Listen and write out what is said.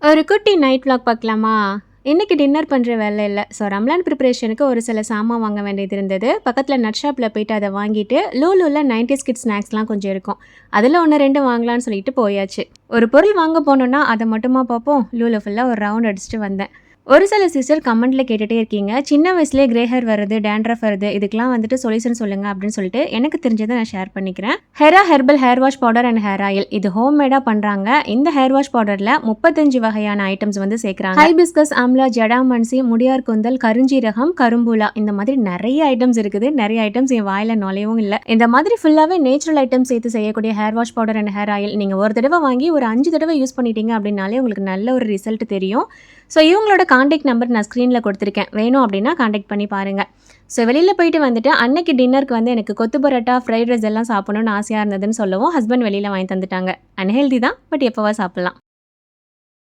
ஒரு குட்டி night vlog பார்க்கலாமா? இன்னைக்கு டின்னர் பண்ணுற வேலை இல்ல. ஸோ ரம்லான் ப்ரிப்பரேஷனுக்கு ஒரு சில சாமான் வாங்க வேண்டியது இருந்தது. பக்கத்துல நட் ஷாப்ல போயிட்டு அத வாங்கிட்டு, லூலுல 90s கிட்ஸ் ஸ்நாக்ஸ்லாம் கொஞ்சம் இருக்கும். அதுல 1, 2 வாங்கலாம்னு சொல்லிட்டு போயாச்சு. ஒரு பொருள் வாங்க போனோம்னா, அத மட்டுமா பார்ப்போம்? லூலு ஃபுல்லா ஒரு ரவுண்ட் அடிச்சுட்டு வந்தேன். ஒரு சில சிஸ்டர் கமெண்ட்ல கேட்டுட்டே இருக்கீங்க. சின்ன வயசுலயே கிரே ஹேர் வருது, டேண்ட்ரஃப் வருது. இதுக்கெல்லாம் வந்துட்டு சொல்யூஷன் சொல்லுங்க அப்படின்னு சொல்லிட்டு எனக்கு தெரிஞ்சதை நான் ஷேர் பண்ணிக்கிறேன். Hera herbal hair wash powder and hair oil இது ஹோம்மேடா பண்றாங்க. இந்த ஹேர் வாஷ் பவுடர்ல 35 வகையான ஐட்டம்ஸ் வந்து சேர்க்கறாங்க. ஹைபிஸ்கஸ், ஆம்லா, ஜடாமன்சி, முடியார் கூந்தல், கருஞ்சீரகம், கரும்புலா இந்த மாதிரி நிறைய ஐட்டம்ஸ் இருக்குது. நிறைய ஐட்டம்ஸ் என் வாயில நுழையவும் இல்லை. இந்த மாதிரி ஃபுல்லாவே நேச்சுரல் ஐட்டம்ஸ் சேர்த்து செய்யக்கூடிய hair wash powder and hair oil நீங்க ஒரு தடவை வாங்கி ஒரு 5 தடவை யூஸ் பண்ணிட்டீங்க அப்படின்னாலே உங்களுக்கு நல்ல ஒரு ரிசல்ட் தெரியும். ஸோ இவங்களோட காண்டாக்ட் நம்பர் நான் ஸ்க்ரீனில் கொடுத்துருக்கேன். வேணும் அப்படின்னா காண்டாக்ட் பண்ணி பாருங்கள். ஸோ வெளியில் போயிட்டு வந்துட்டு அன்னைக்கு டின்னருக்கு வந்து எனக்கு கொத்து பரோட்டா, ஃப்ரைட் ரைஸ் எல்லாம் சாப்பிடணும்னு ஆசையாக இருந்ததுன்னு சொல்லவும் ஹஸ்பண்ட் வெளியில் வாங்கி தந்துட்டாங்க. அன்ஹெல்தி தான், பட் எப்போவா சாப்பிட்லாம்.